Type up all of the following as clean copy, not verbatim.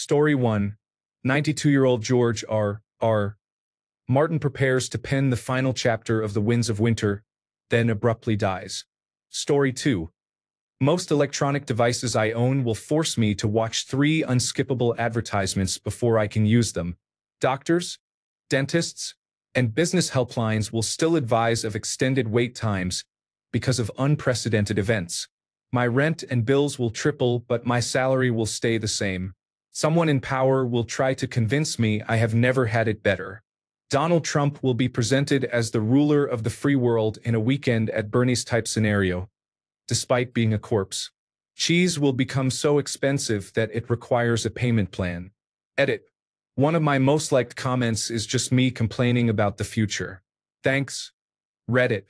Story 1. 92-year-old George R. Martin prepares to pen the final chapter of The Winds of Winter, then abruptly dies. Story 2. Most electronic devices I own will force me to watch 3 unskippable advertisements before I can use them. Doctors, dentists, and business helplines will still advise of extended wait times because of unprecedented events. My rent and bills will triple, but my salary will stay the same. Someone in power will try to convince me I have never had it better. Donald Trump will be presented as the ruler of the free world in a weekend at Bernie's type scenario, despite being a corpse. Cheese will become so expensive that it requires a payment plan. Edit. One of my most liked comments is just me complaining about the future. Thanks, Reddit.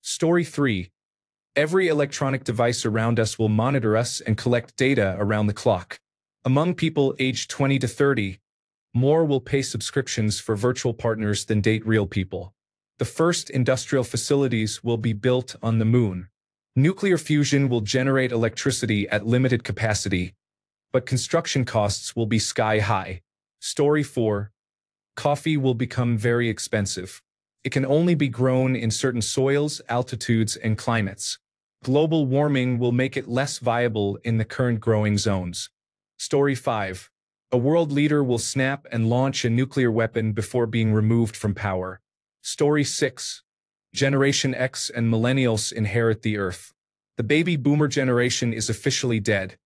Story 3. Every electronic device around us will monitor us and collect data around the clock. Among people aged 20 to 30, more will pay subscriptions for virtual partners than date real people. The first industrial facilities will be built on the moon. Nuclear fusion will generate electricity at limited capacity, but construction costs will be sky high. Story 4. Coffee will become very expensive. It can only be grown in certain soils, altitudes, and climates. Global warming will make it less viable in the current growing zones. Story 5. A world leader will snap and launch a nuclear weapon before being removed from power. Story 6. Generation X and millennials inherit the earth. The baby boomer generation is officially dead.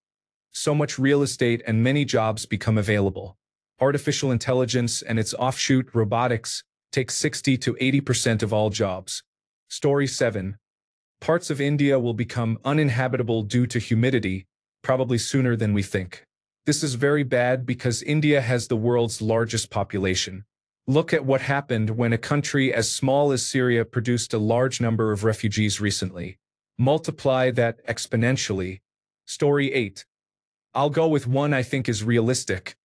So much real estate and many jobs become available. Artificial intelligence and its offshoot, robotics, take 60 to 80% of all jobs. Story 7. Parts of India will become uninhabitable due to humidity, probably sooner than we think. This is very bad because India has the world's largest population. Look at what happened when a country as small as Syria produced a large number of refugees recently. Multiply that exponentially. Story 8. I'll go with one I think is realistic.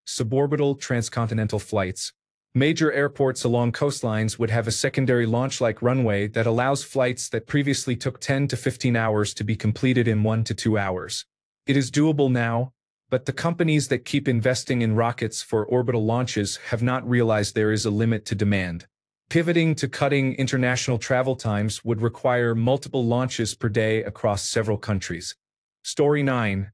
Suborbital transcontinental flights. Major airports along coastlines would have a secondary launch-like runway that allows flights that previously took 10 to 15 hours to be completed in 1 to 2 hours. It is doable now, but the companies that keep investing in rockets for orbital launches have not realized there is a limit to demand. Pivoting to cutting international travel times would require multiple launches per day across several countries. Story 9.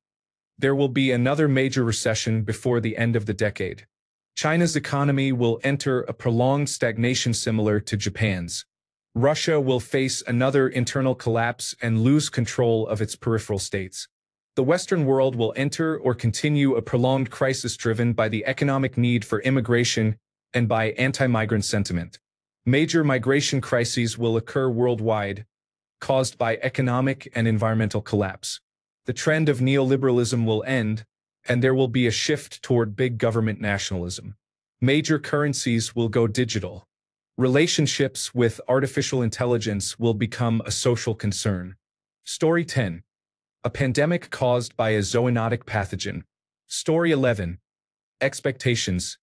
There will be another major recession before the end of the decade. China's economy will enter a prolonged stagnation similar to Japan's. Russia will face another internal collapse and lose control of its peripheral states. The Western world will enter or continue a prolonged crisis driven by the economic need for immigration and by anti-migrant sentiment. Major migration crises will occur worldwide, caused by economic and environmental collapse. The trend of neoliberalism will end, and there will be a shift toward big government nationalism. Major currencies will go digital. Relationships with artificial intelligence will become a social concern. Story 10. A pandemic caused by a zoonotic pathogen. Story 11. Expectations.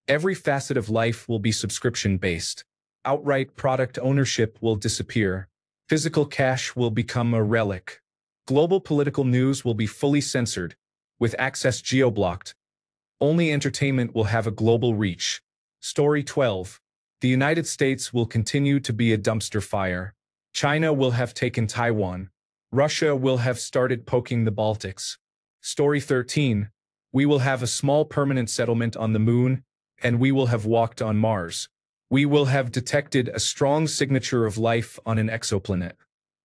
Every facet of life will be subscription-based. Outright product ownership will disappear. Physical cash will become a relic. Global political news will be fully censored, with access geo-blocked. Only entertainment will have a global reach. Story 12. The United States will continue to be a dumpster fire. China will have taken Taiwan. Russia will have started poking the Baltics. Story 13. We will have a small permanent settlement on the moon, and we will have walked on Mars. We will have detected a strong signature of life on an exoplanet.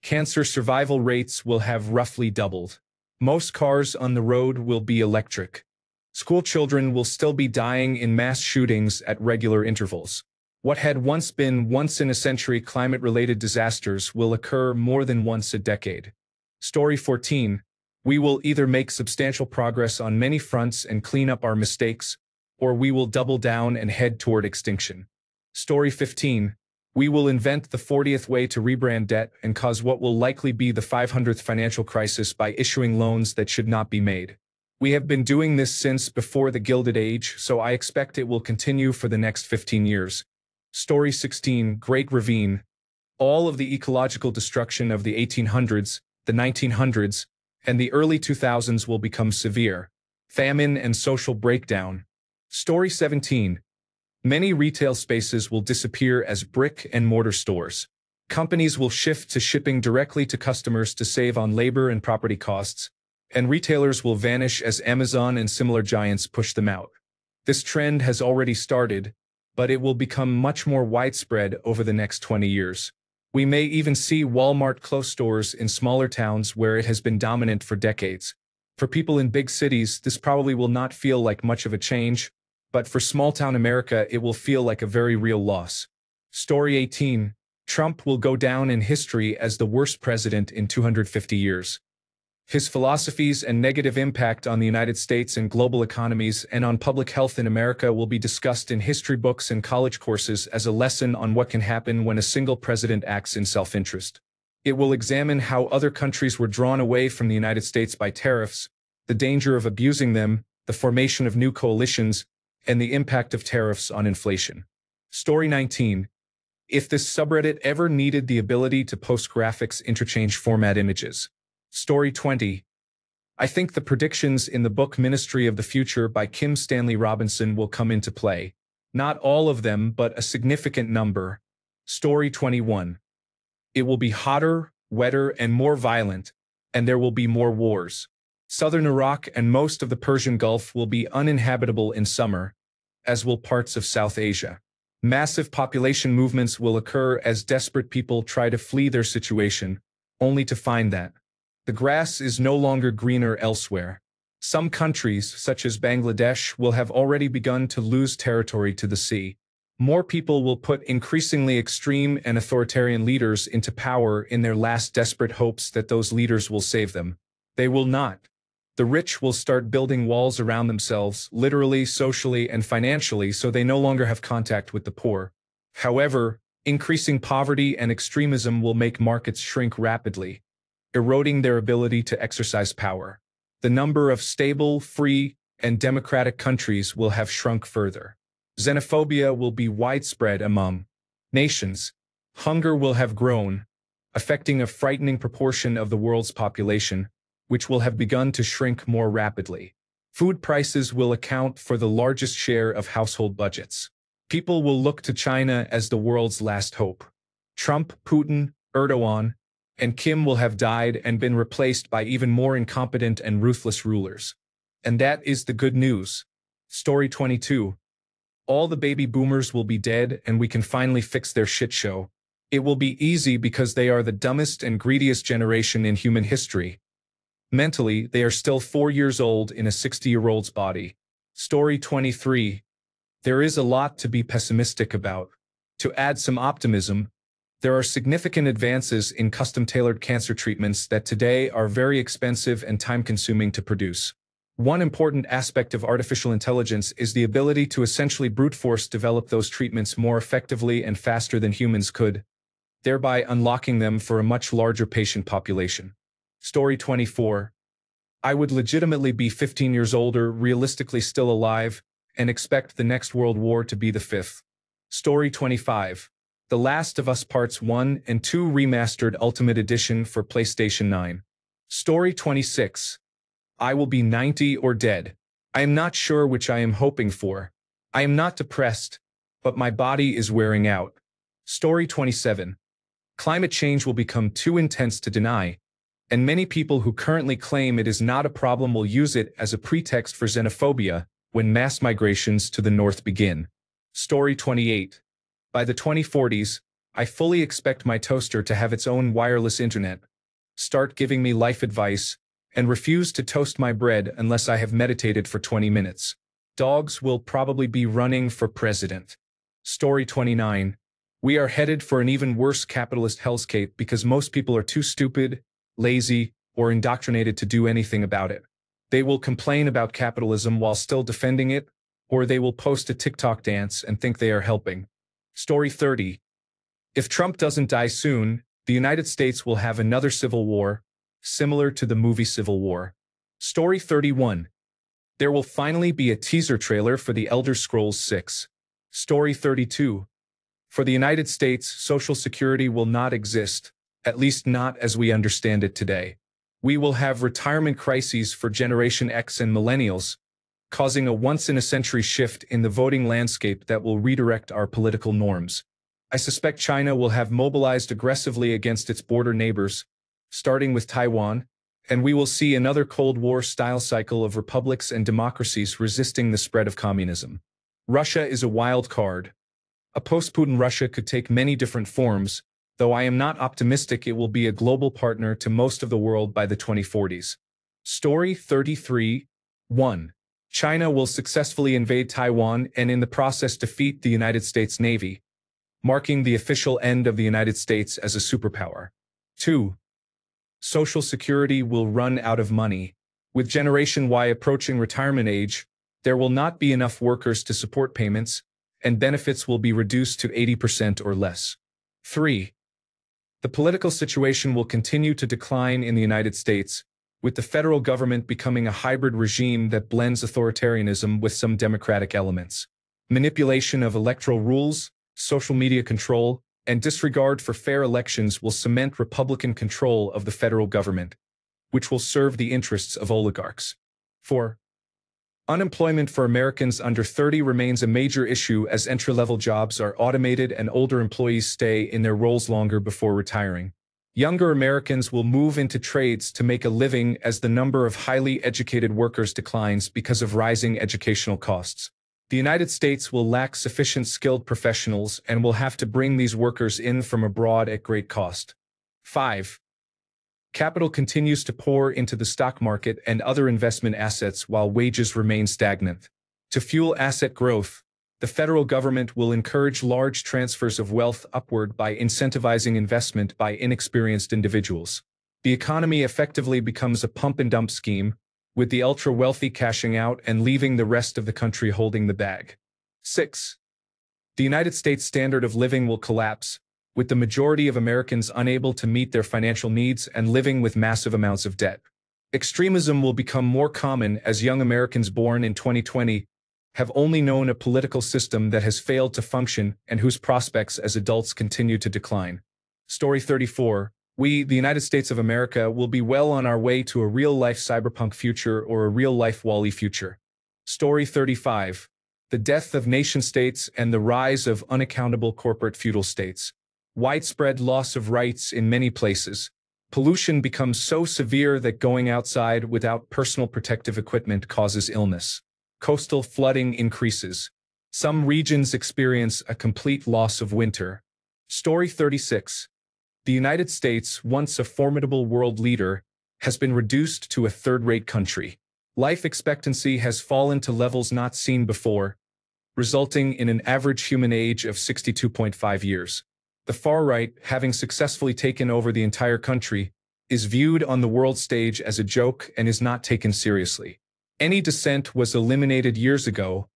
Cancer survival rates will have roughly doubled. Most cars on the road will be electric. School children will still be dying in mass shootings at regular intervals. What had once been once-in-a-century climate-related disasters will occur more than once a decade. Story 14. We will either make substantial progress on many fronts and clean up our mistakes, or we will double down and head toward extinction. Story 15. We will invent the 40th way to rebrand debt and cause what will likely be the 500th financial crisis by issuing loans that should not be made. We have been doing this since before the Gilded Age, so I expect it will continue for the next 15 years. Story 16. Great Ravine. All of the ecological destruction of the 1800s, the 1900s, and the early 2000s will become severe. Famine and social breakdown. Story 17. Many retail spaces will disappear as brick and mortar stores. Companies will shift to shipping directly to customers to save on labor and property costs, and retailers will vanish as Amazon and similar giants push them out. This trend has already started, but it will become much more widespread over the next 20 years. We may even see Walmart close stores in smaller towns where it has been dominant for decades. For people in big cities, this probably will not feel like much of a change, but for small-town America, it will feel like a very real loss. Story 18. Trump will go down in history as the worst president in 250 years. His philosophies and negative impact on the United States and global economies and on public health in America will be discussed in history books and college courses as a lesson on what can happen when a single president acts in self-interest. It will examine how other countries were drawn away from the United States by tariffs, the danger of abusing them, the formation of new coalitions, and the impact of tariffs on inflation. Story 19. If this subreddit ever needed the ability to post graphics interchange format images. Story 20. I think the predictions in the book Ministry of the Future by Kim Stanley Robinson will come into play. Not all of them, but a significant number. Story 21. It will be hotter, wetter, and more violent, and there will be more wars. Southern Iraq and most of the Persian Gulf will be uninhabitable in summer, as will parts of South Asia. Massive population movements will occur as desperate people try to flee their situation, only to find that the grass is no longer greener elsewhere. Some countries, such as Bangladesh, will have already begun to lose territory to the sea. More people will put increasingly extreme and authoritarian leaders into power in their last desperate hopes that those leaders will save them. They will not. The rich will start building walls around themselves, literally, socially, and financially, so they no longer have contact with the poor. However, increasing poverty and extremism will make markets shrink rapidly, eroding their ability to exercise power. The number of stable, free, and democratic countries will have shrunk further. Xenophobia will be widespread among nations. Hunger will have grown, affecting a frightening proportion of the world's population, which will have begun to shrink more rapidly. Food prices will account for the largest share of household budgets. People will look to China as the world's last hope. Trump, Putin, Erdogan, and Kim will have died and been replaced by even more incompetent and ruthless rulers. And that is the good news. Story 22. All the baby boomers will be dead and we can finally fix their shit show. It will be easy because they are the dumbest and greediest generation in human history. Mentally, they are still 4 years old in a 60-year-old's body. Story 23. There is a lot to be pessimistic about. To add some optimism, there are significant advances in custom-tailored cancer treatments that today are very expensive and time-consuming to produce. One important aspect of artificial intelligence is the ability to essentially brute force develop those treatments more effectively and faster than humans could, thereby unlocking them for a much larger patient population. Story 24. I would legitimately be 15 years older, realistically still alive, and expect the next World War to be the 5th. Story 25. The Last of Us Parts 1 and 2 Remastered Ultimate Edition for PlayStation 9. Story 26. I will be 90 or dead. I am not sure which I am hoping for. I am not depressed, but my body is wearing out. Story 27. Climate change will become too intense to deny, and many people who currently claim it is not a problem will use it as a pretext for xenophobia when mass migrations to the north begin. Story 28. By the 2040s, I fully expect my toaster to have its own wireless internet, start giving me life advice, and refuse to toast my bread unless I have meditated for 20 minutes. Dogs will probably be running for president. Story 29. We are headed for an even worse capitalist hellscape because most people are too stupid, lazy, or indoctrinated to do anything about it. They will complain about capitalism while still defending it, or they will post a TikTok dance and think they are helping. Story 30. If Trump doesn't die soon, the United States will have another civil war, similar to the movie Civil War. Story 31. There will finally be a teaser trailer for The Elder Scrolls 6. Story 32. For the United States, Social Security will not exist, at least not as we understand it today. We will have retirement crises for Generation X and millennials, causing a once-in-a-century shift in the voting landscape that will redirect our political norms. I suspect China will have mobilized aggressively against its border neighbors, starting with Taiwan, and we will see another Cold War-style cycle of republics and democracies resisting the spread of communism. Russia is a wild card. A post-Putin Russia could take many different forms, though I am not optimistic it will be a global partner to most of the world by the 2040s. Story 33. 1. China will successfully invade Taiwan and in the process defeat the United States Navy, marking the official end of the United States as a superpower. 2. Social Security will run out of money. With Generation Y approaching retirement age, there will not be enough workers to support payments, and benefits will be reduced to 80% or less. 3. The political situation will continue to decline in the United States, with the federal government becoming a hybrid regime that blends authoritarianism with some democratic elements. Manipulation of electoral rules, social media control, and disregard for fair elections will cement Republican control of the federal government, which will serve the interests of oligarchs. 4. Unemployment for Americans under 30 remains a major issue as entry-level jobs are automated and older employees stay in their roles longer before retiring. Younger Americans will move into trades to make a living as the number of highly educated workers declines because of rising educational costs. The United States will lack sufficient skilled professionals and will have to bring these workers in from abroad at great cost. 5. Capital continues to pour into the stock market and other investment assets while wages remain stagnant. To fuel asset growth, the federal government will encourage large transfers of wealth upward by incentivizing investment by inexperienced individuals. The economy effectively becomes a pump-and-dump scheme, with the ultra-wealthy cashing out and leaving the rest of the country holding the bag. 6. The United States standard of living will collapse, with the majority of Americans unable to meet their financial needs and living with massive amounts of debt. Extremism will become more common as young Americans born in 2020 have only known a political system that has failed to function and whose prospects as adults continue to decline. Story 34. We, the United States of America, will be well on our way to a real-life cyberpunk future or a real-life Wall-E future. Story 35. The death of nation-states and the rise of unaccountable corporate feudal states. Widespread loss of rights in many places. Pollution becomes so severe that going outside without personal protective equipment causes illness. Coastal flooding increases. Some regions experience a complete loss of winter. Story 36. The United States, once a formidable world leader, has been reduced to a third-rate country. Life expectancy has fallen to levels not seen before, resulting in an average human age of 62.5 years. The far right, having successfully taken over the entire country, is viewed on the world stage as a joke and is not taken seriously. Any dissent was eliminated years ago,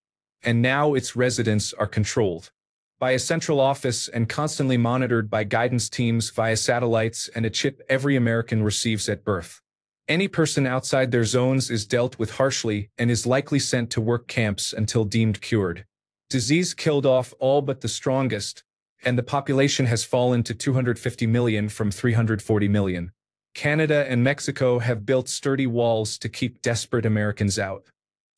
and now its residents are controlled by a central office and constantly monitored by guidance teams via satellites and a chip every American receives at birth. Any person outside their zones is dealt with harshly and is likely sent to work camps until deemed cured. Disease killed off all but the strongest, and the population has fallen to 250 million from 340 million. Canada and Mexico have built sturdy walls to keep desperate Americans out.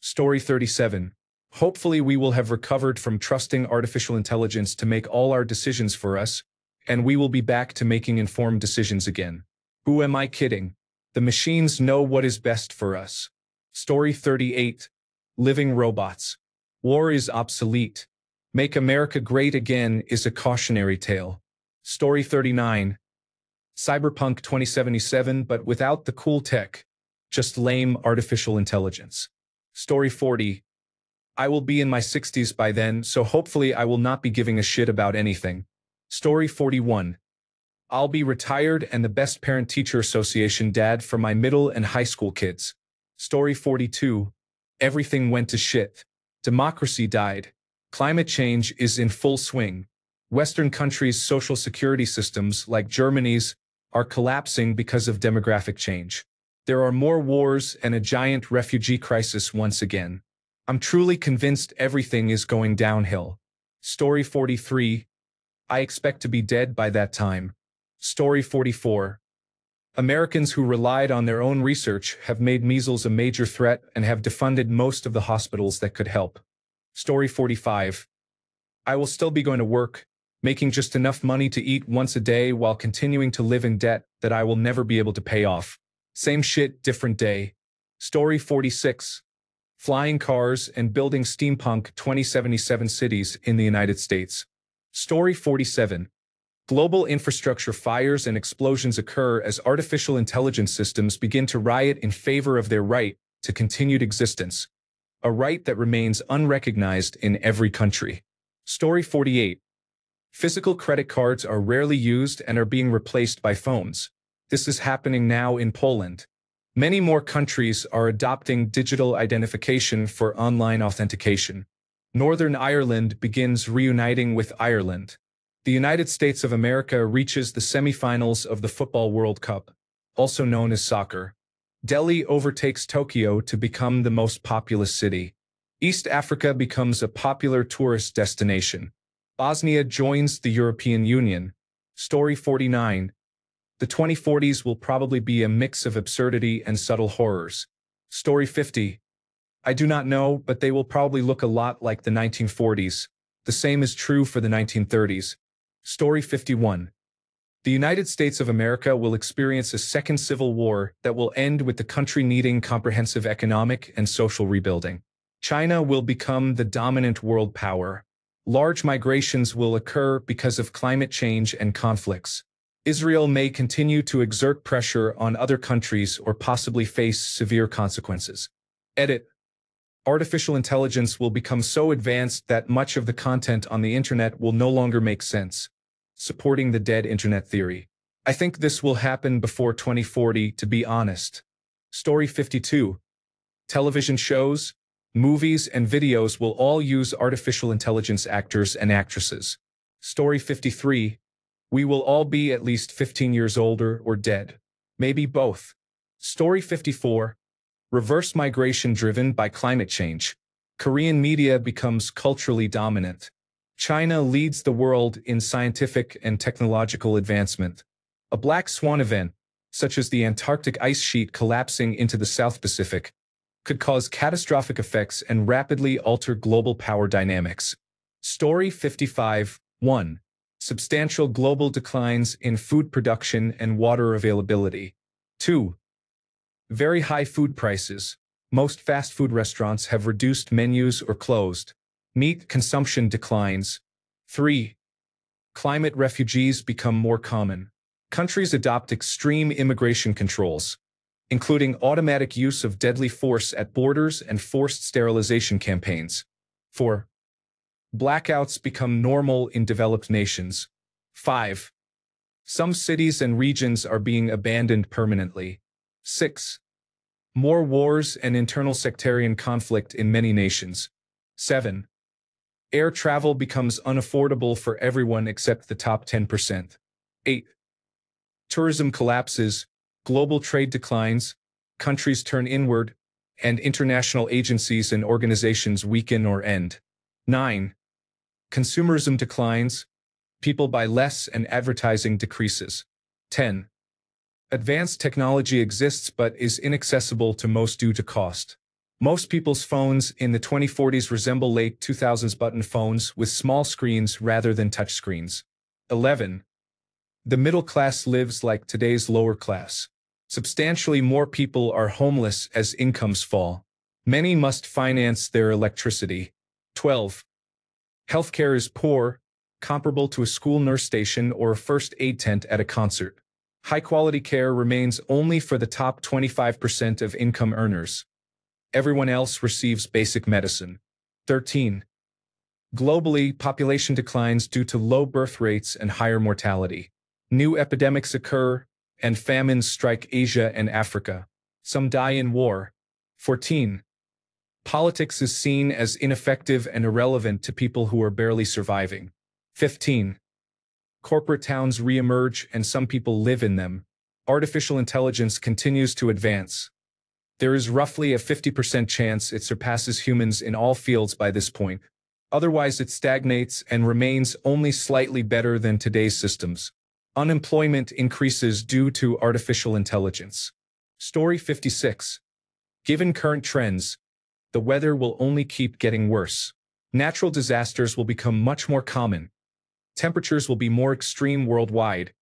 Story 37. Hopefully we will have recovered from trusting artificial intelligence to make all our decisions for us, and we will be back to making informed decisions again. Who am I kidding? The machines know what is best for us. Story 38. Living robots. War is obsolete. Make America Great Again is a cautionary tale. Story 39. Cyberpunk 2077 but without the cool tech, just lame artificial intelligence. Story 40. I will be in my 60s by then, so hopefully I will not be giving a shit about anything. Story 41. I'll be retired and the best parent-teacher association dad for my middle and high school kids. Story 42. Everything went to shit. Democracy died. Climate change is in full swing. Western countries' social security systems, like Germany's, are collapsing because of demographic change. There are more wars and a giant refugee crisis once again. I'm truly convinced everything is going downhill. Story 43. I expect to be dead by that time. Story 44. Americans who relied on their own research have made measles a major threat and have defunded most of the hospitals that could help. Story 45. I will still be going to work, making just enough money to eat once a day while continuing to live in debt that I will never be able to pay off. Same shit, different day. Story 46. Flying cars and building steampunk 2077 cities in the United States. Story 47. Global infrastructure fires and explosions occur as artificial intelligence systems begin to riot in favor of their right to continued existence, a right that remains unrecognized in every country. Story 48. Physical credit cards are rarely used and are being replaced by phones. This is happening now in Poland. Many more countries are adopting digital identification for online authentication. Northern Ireland begins reuniting with Ireland. The United States of America reaches the semifinals of the Football World Cup, also known as soccer. Delhi overtakes Tokyo to become the most populous city. East Africa becomes a popular tourist destination. Bosnia joins the European Union. Story 49. The 2040s will probably be a mix of absurdity and subtle horrors. Story 50. I do not know, but they will probably look a lot like the 1940s. The same is true for the 1930s. Story 51. The United States of America will experience a second civil war that will end with the country needing comprehensive economic and social rebuilding. China will become the dominant world power. Large migrations will occur because of climate change and conflicts. Israel may continue to exert pressure on other countries or possibly face severe consequences. Edit. Artificial intelligence will become so advanced that much of the content on the internet will no longer make sense. Supporting the dead internet theory. I think this will happen before 2040, to be honest. Story 52. Television shows, movies, and videos will all use artificial intelligence actors and actresses. Story 53. We will all be at least 15 years older or dead. Maybe both. Story 54. Reverse migration driven by climate change. Korean media becomes culturally dominant. China leads the world in scientific and technological advancement. A black swan event, such as the Antarctic ice sheet collapsing into the South Pacific, could cause catastrophic effects and rapidly alter global power dynamics. Story 55. 1. Substantial global declines in food production and water availability. 2. Very high food prices. Most fast food restaurants have reduced menus or closed. Meat consumption declines. 3. Climate refugees become more common. Countries adopt extreme immigration controls, including automatic use of deadly force at borders and forced sterilization campaigns. 4. Blackouts become normal in developed nations. 5. Some cities and regions are being abandoned permanently. 6. More wars and internal sectarian conflict in many nations. 7. Air travel becomes unaffordable for everyone except the top 10%. 8. Tourism collapses, global trade declines, countries turn inward, and international agencies and organizations weaken or end. 9. Consumerism declines, people buy less and advertising decreases. 10. Advanced technology exists but is inaccessible to most due to cost. Most people's phones in the 2040s resemble late 2000s button phones with small screens rather than touchscreens. 11. The middle class lives like today's lower class. Substantially more people are homeless as incomes fall. Many must finance their electricity. 12. Healthcare is poor, comparable to a school nurse station or a first aid tent at a concert. High-quality care remains only for the top 25% of income earners. Everyone else receives basic medicine. 13. Globally, population declines due to low birth rates and higher mortality. New epidemics occur, and famines strike Asia and Africa. Some die in war. 14. Politics is seen as ineffective and irrelevant to people who are barely surviving. 15. Corporate towns re-emerge and some people live in them. Artificial intelligence continues to advance. There is roughly a 50% chance it surpasses humans in all fields by this point. Otherwise, it stagnates and remains only slightly better than today's systems. Unemployment increases due to artificial intelligence. Story 56. Given current trends, the weather will only keep getting worse. Natural disasters will become much more common. Temperatures will be more extreme worldwide,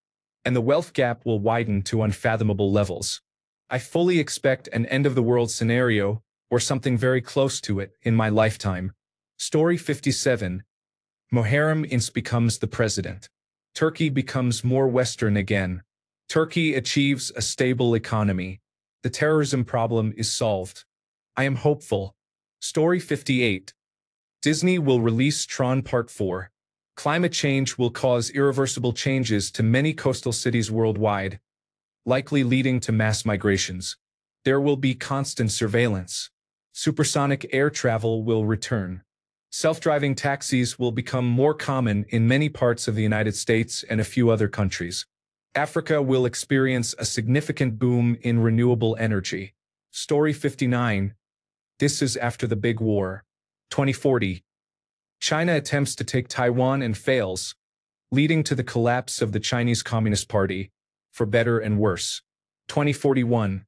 and the wealth gap will widen to unfathomable levels. I fully expect an end-of-the-world scenario, or something very close to it, in my lifetime. Story 57. Muharrem Ince becomes the president. Turkey becomes more Western again. Turkey achieves a stable economy. The terrorism problem is solved. I am hopeful. Story 58. Disney will release Tron Part 4. Climate change will cause irreversible changes to many coastal cities worldwide, likely leading to mass migrations. There will be constant surveillance. Supersonic air travel will return. Self-driving taxis will become more common in many parts of the United States and a few other countries. Africa will experience a significant boom in renewable energy. Story 59. This is after the Big War. 2040. China attempts to take Taiwan and fails, leading to the collapse of the Chinese Communist Party, for better and worse. 2041.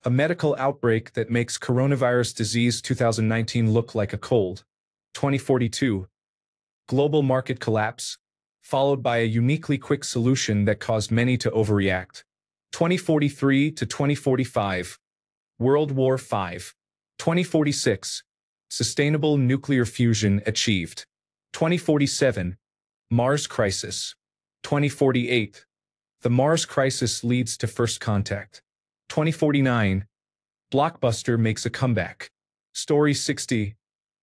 A medical outbreak that makes coronavirus disease 2019 look like a cold. 2042. Global market collapse, followed by a uniquely quick solution that caused many to overreact. 2043 to 2045. World War V. 2046. Sustainable nuclear fusion achieved. 2047. Mars crisis. 2048. The Mars crisis leads to first contact. 2049. Blockbuster makes a comeback. Story 60.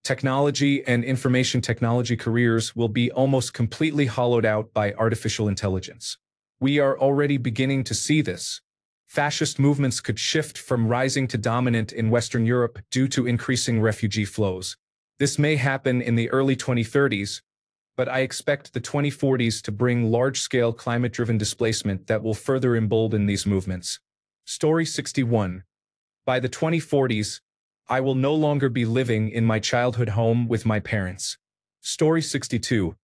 Technology and information technology careers will be almost completely hollowed out by artificial intelligence. We are already beginning to see this. Fascist movements could shift from rising to dominant in Western Europe due to increasing refugee flows. This may happen in the early 2030s, but I expect the 2040s to bring large-scale climate-driven displacement that will further embolden these movements. Story 61. By the 2040s, I will no longer be living in my childhood home with my parents. Story 62.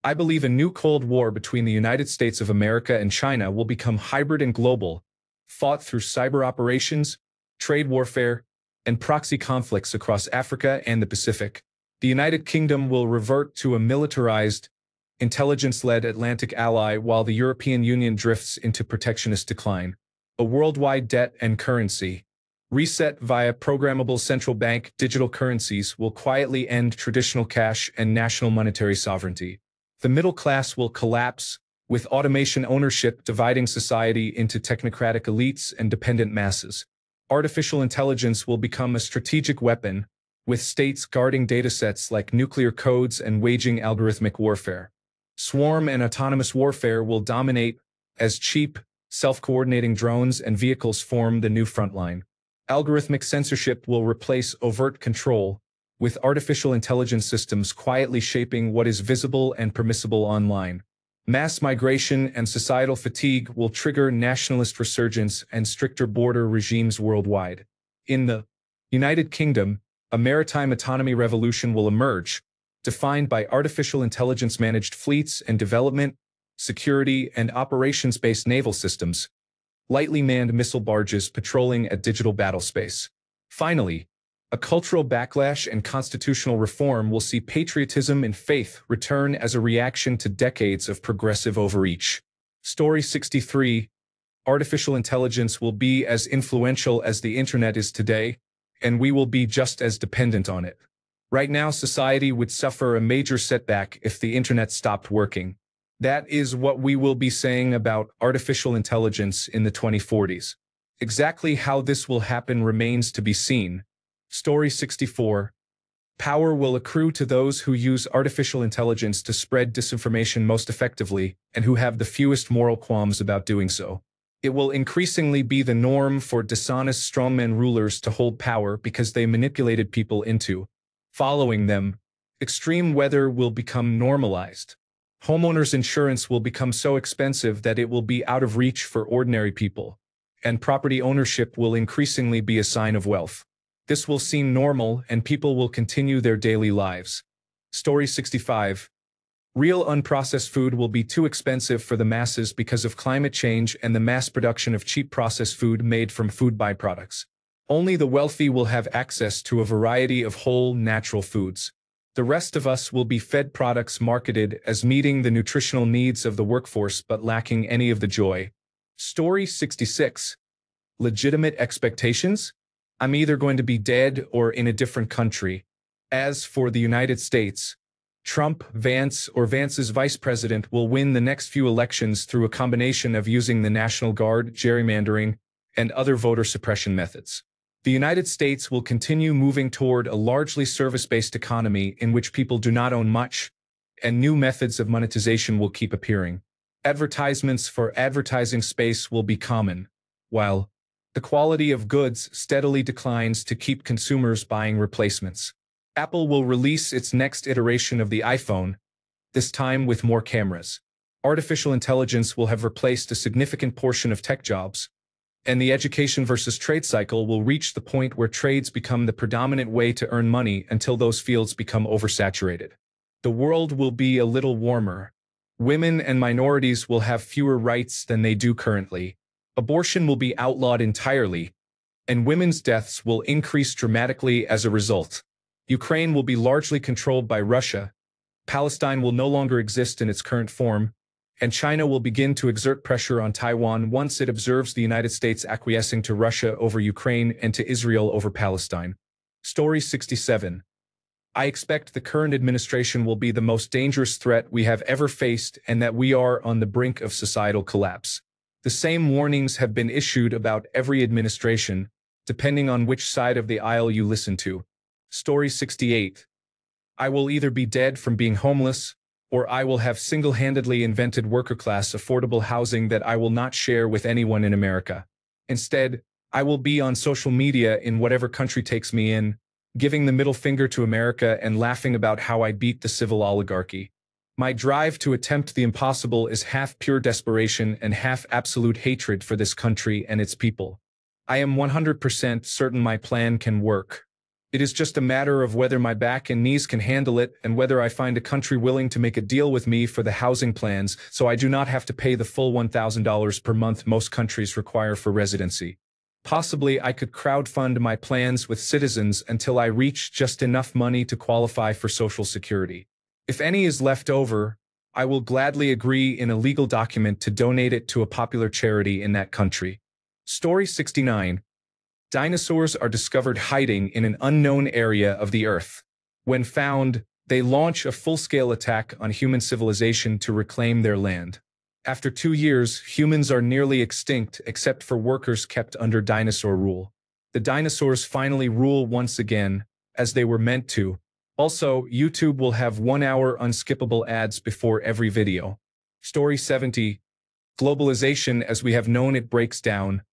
I believe a new Cold War between the United States of America and China will become hybrid and global, fought through cyber operations, trade warfare, and proxy conflicts across Africa and the Pacific. The United Kingdom will revert to a militarized, intelligence-led Atlantic ally while the European Union drifts into protectionist decline. A worldwide debt and currency reset via programmable central bank digital currencies will quietly end traditional cash and national monetary sovereignty. The middle class will collapse, with automation ownership dividing society into technocratic elites and dependent masses. Artificial intelligence will become a strategic weapon, with states guarding datasets like nuclear codes and waging algorithmic warfare. Swarm and autonomous warfare will dominate as cheap, self-coordinating drones and vehicles form the new frontline. Algorithmic censorship will replace overt control, with artificial intelligence systems quietly shaping what is visible and permissible online. Mass migration and societal fatigue will trigger nationalist resurgence and stricter border regimes worldwide. In the United Kingdom, a maritime autonomy revolution will emerge, defined by artificial intelligence-managed fleets and development, security, and operations-based naval systems, lightly manned missile barges patrolling a digital battlespace. Finally, a cultural backlash and constitutional reform will see patriotism and faith return as a reaction to decades of progressive overreach. Story 63. Artificial intelligence will be as influential as the internet is today, and we will be just as dependent on it. Right now, society would suffer a major setback if the internet stopped working. That is what we will be saying about artificial intelligence in the 2040s. Exactly how this will happen remains to be seen. Story 64. Power will accrue to those who use artificial intelligence to spread disinformation most effectively and who have the fewest moral qualms about doing so. It will increasingly be the norm for dishonest strongman rulers to hold power because they manipulated people into following them. Extreme weather will become normalized. Homeowners insurance will become so expensive that it will be out of reach for ordinary people, and property ownership will increasingly be a sign of wealth. This will seem normal and people will continue their daily lives. Story 65. Real unprocessed food will be too expensive for the masses because of climate change and the mass production of cheap processed food made from food byproducts. Only the wealthy will have access to a variety of whole, natural foods. The rest of us will be fed products marketed as meeting the nutritional needs of the workforce but lacking any of the joy. Story 66. Legitimate expectations? I'm either going to be dead or in a different country. As for the United States, Trump, Vance, or Vance's vice president will win the next few elections through a combination of using the National Guard, gerrymandering, and other voter suppression methods. The United States will continue moving toward a largely service-based economy in which people do not own much, and new methods of monetization will keep appearing. Advertisements for advertising space will be common, while the quality of goods steadily declines to keep consumers buying replacements. Apple will release its next iteration of the iPhone, this time with more cameras. Artificial intelligence will have replaced a significant portion of tech jobs, and the education versus trade cycle will reach the point where trades become the predominant way to earn money until those fields become oversaturated. The world will be a little warmer. Women and minorities will have fewer rights than they do currently. Abortion will be outlawed entirely, and women's deaths will increase dramatically as a result. Ukraine will be largely controlled by Russia, Palestine will no longer exist in its current form, and China will begin to exert pressure on Taiwan once it observes the United States acquiescing to Russia over Ukraine and to Israel over Palestine. Story 67. I expect the current administration will be the most dangerous threat we have ever faced and that we are on the brink of societal collapse. The same warnings have been issued about every administration, depending on which side of the aisle you listen to. Story 68. I will either be dead from being homeless, or I will have single-handedly invented worker-class affordable housing that I will not share with anyone in America. Instead, I will be on social media in whatever country takes me in, giving the middle finger to America and laughing about how I beat the civil oligarchy. My drive to attempt the impossible is half pure desperation and half absolute hatred for this country and its people. I am 100% certain my plan can work. It is just a matter of whether my back and knees can handle it and whether I find a country willing to make a deal with me for the housing plans so I do not have to pay the full $1,000 per month most countries require for residency. Possibly I could crowdfund my plans with citizens until I reach just enough money to qualify for Social Security. If any is left over, I will gladly agree in a legal document to donate it to a popular charity in that country. Story 69. Dinosaurs are discovered hiding in an unknown area of the Earth. When found, they launch a full-scale attack on human civilization to reclaim their land. After 2 years, humans are nearly extinct except for workers kept under dinosaur rule. The dinosaurs finally rule once again, as they were meant to. Also, YouTube will have 1-hour unskippable ads before every video. Story 70. Globalization as we have known it breaks down,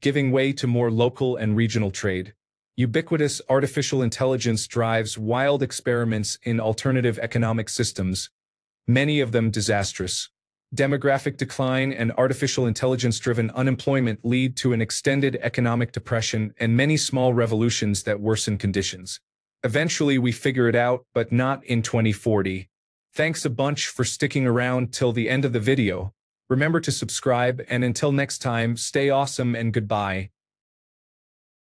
giving way to more local and regional trade. Ubiquitous artificial intelligence drives wild experiments in alternative economic systems, many of them disastrous. Demographic decline and artificial intelligence-driven unemployment lead to an extended economic depression and many small revolutions that worsen conditions. Eventually we figure it out, but not in 2040. Thanks a bunch for sticking around till the end of the video. Remember to subscribe, and until next time, stay awesome and goodbye.